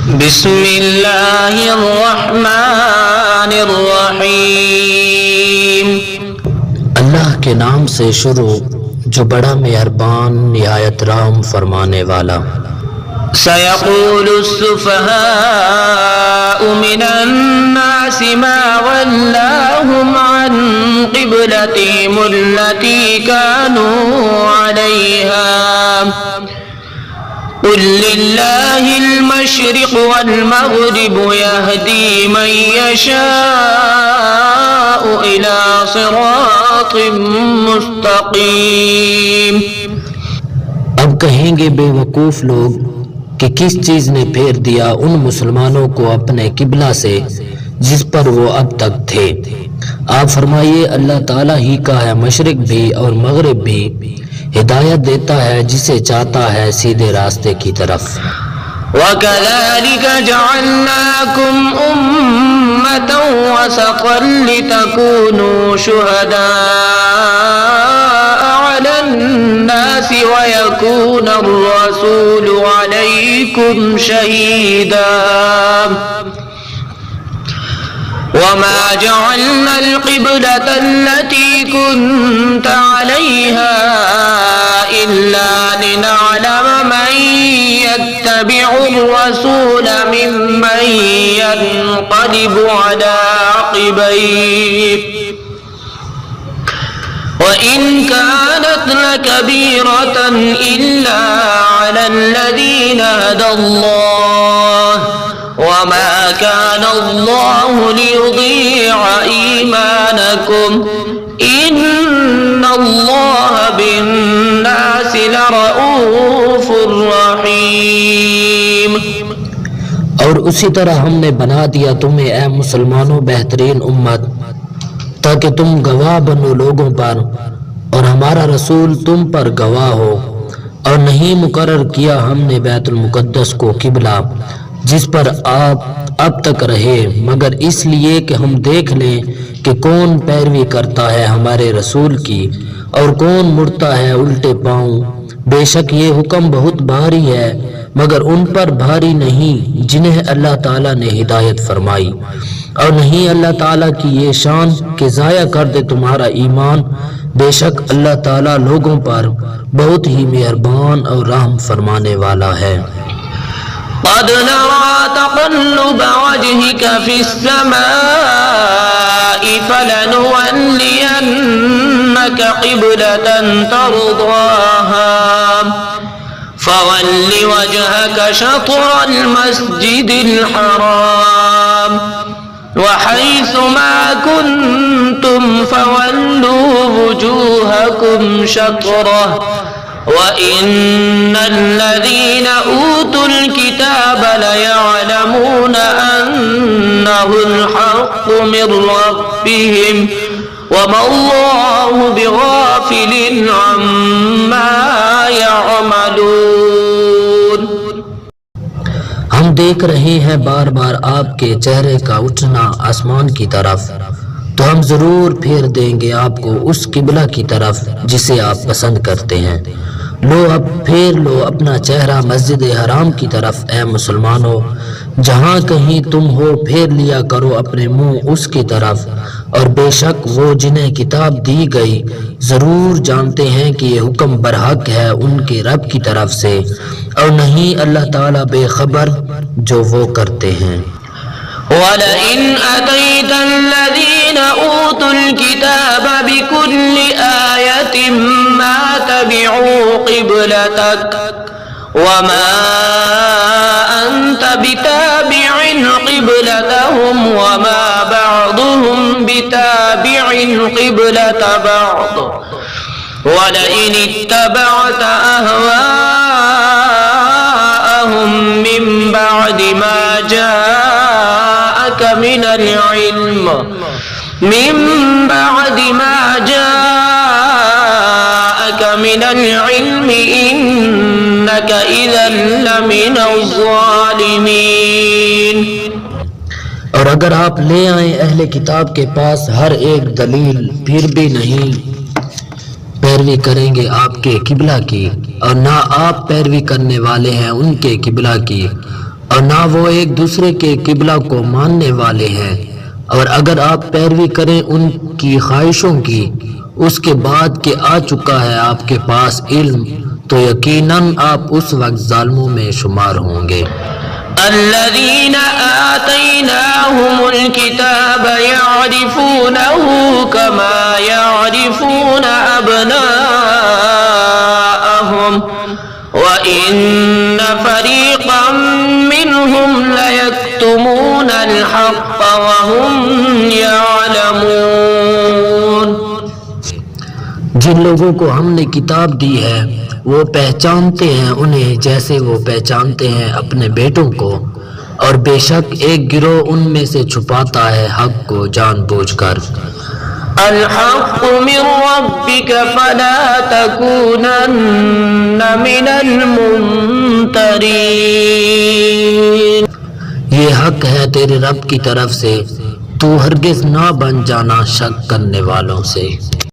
بسم اللہ الرحمن الرحیم، اللہ کے نام سے شروع جو بڑا مہربان نہایت رحم فرمانے والا۔ سيقول السفهاء من الناس ما ولاهم عن قبلتهم التي كانوا عليها قل لله المشرق والمغرب يهدي من يشاء إلى صراط مستقيم۔ اب کہیں گے بے وقوف لوگ کہ کس چیز نے پھیر دیا ان مسلمانوں کو اپنے قبلہ سے جس پر وہ اب تک تھے۔ آپ فرمائیے اللہ تعالیٰ ہی کا ہے مشرق بھی اور مغرب بھی، ہدایت دیتا ہے جسے چاہتا ہے سیدھے راستے کی طرف۔ وَكَذَلِكَ جَعَلْنَاكُمْ أُمَّةً وَسَطًا لِتَكُونُوا شُهَدَاءَ عَلَى النَّاسِ وَيَكُونَ الرَّسُولُ عَلَيْكُمْ شَهِيدًا وَمَا جَعَلْنَا الْقِبْلَةَ الَّتِي كُنْتَ عَلَيْهَا إِلَّا لِنَعْلَمَ مَنْ يَتَّبِعُ الرَّسُولَ مِمَّنْ يَنْقَلِبُ عَلَى عَقِبَيْهِ وَإِنْ كَانَتْ لَكَبِيرَةً إِلَّا عَلَى الَّذِينَ هَدَى اللَّهُ وَمَا كَانَ اللَّهُ لِيُضِيعَ إِيمَانَكُمْ إِنَّ اللَّهَ بِالنَّاسِ لَرَءُوفٌ رَحِيمٌ۔ اور اسی طرح ہم نے بنا دیا تمہیں اے مسلمانوں بہترین امت، تاکہ تم گواہ بنو لوگوں پر اور ہمارا رسول تم پر گواہ ہو۔ اور نہیں مقرر کیا ہم نے بیت المقدس کو قبلہ جس پر آپ اب تک رہے، مگر اس لیے کہ ہم دیکھ لیں کہ کون پیروی کرتا ہے ہمارے رسول کی اور کون مڑتا ہے الٹے پاؤں۔ بے شک یہ حکم بہت بھاری ہے، مگر ان پر بھاری نہیں جنہیں اللہ تعالیٰ نے ہدایت فرمائی، اور نہیں اللہ تعالیٰ کی یہ شان کہ ضائع کر دے تمہارا ایمان۔ بے شک اللہ تعالیٰ لوگوں پر بہت ہی مہربان اور رحم فرمانے والا ہے۔ قد نرى تقلب وجهك في السماء فلنولينك قبلة ترضاها فول وجهك شطر المسجد الحرام وحيث ما كنتم فولوا وجوهكم شطره وَإِنَّ الَّذِينَ أُوتُوا الْكِتَابَ لَيَعْلَمُونَ أَنَّهُ الْحَقُّ مِنْ رَبِّهِمْ وَمَا اللَّهُ بِغَافِلٍ عَمَّا يَعْمَلُونَ۔ ہم دیکھ رہے ہیں بار بار آپ کے چہرے کا اٹھنا آسمان کی طرف، تو ہم ضرور پھیر دیں گے آپ کو اس قبلہ کی طرف جسے آپ پسند کرتے ہیں۔ لو اب پھیر لو اپنا چہرہ مسجد حرام کی طرف اے مسلمانوں، جہاں کہیں تم ہو پھیر لیا کرو اپنے منہ اس کی طرف، اور بے شک وہ جنہیں کتاب دی گئی ضرور جانتے ہیں کہ یہ حکم برحق ہے ان کے رب کی طرف سے، اور نہیں اللہ تعالیٰ بے خبر جو وہ کرتے ہیں۔ وَلَئِنْ أَتَيْتَ الَّذِينَ أُوتُوا الْكِتَابَ بِكُلِّ آيَةٍ مَا تَبِعُوا قِبْلَتَكَ وَمَا أَنْتَ بِتَابِعٍ قِبْلَتَهُمْ وَمَا بَعْضُهُمْ بِتَابِعٍ قِبْلَةَ بَعْضٍ وَلَئِنِ اتَّبَعْتَ أَهْوَاءَهُمْ مِنْ بَعْدِ مَا جَاءَكَ مِنَ الْعِلْمِ إِنَّكَ إِذًا لَمِنَ الظَّالِمِينَ۔ اور اگر آپ لے آئیں اہل کتاب کے پاس ہر ایک دلیل، پھر بھی نہیں پیروی کریں گے آپ کے قبلہ کی، اور نہ آپ پیروی کرنے والے ہیں ان کے قبلہ کی، اور نہ وہ ایک دوسرے کے قبلہ کو ماننے والے ہیں، اور اگر آپ پیروی کریں ان کی خواہشوں کی اس کے بعد کہ آ چکا ہے آپ کے پاس علم، تو یقیناً آپ اس وقت ظالموں میں شمار ہوں گے۔ الذين آتيناهم الكتاب يعرفونه كما يعرفون أبناءهم وإن فريقا منهم ليكتمون الحق وهم يعلمون۔ جن لوگوں کو ہم نے کتاب دی ہے وہ پہچانتے ہیں انہیں جیسے وہ پہچانتے ہیں اپنے بیٹوں کو، اور بے شک ایک گروہ ان میں سے چھپاتا ہے حق کو جان بوجھ کر۔ الحق من ربك فلا تكونن من الممترين۔ یہ حق ہے تیرے رب کی طرف سے، تو ہرگز نہ بن جانا شک کرنے والوں سے۔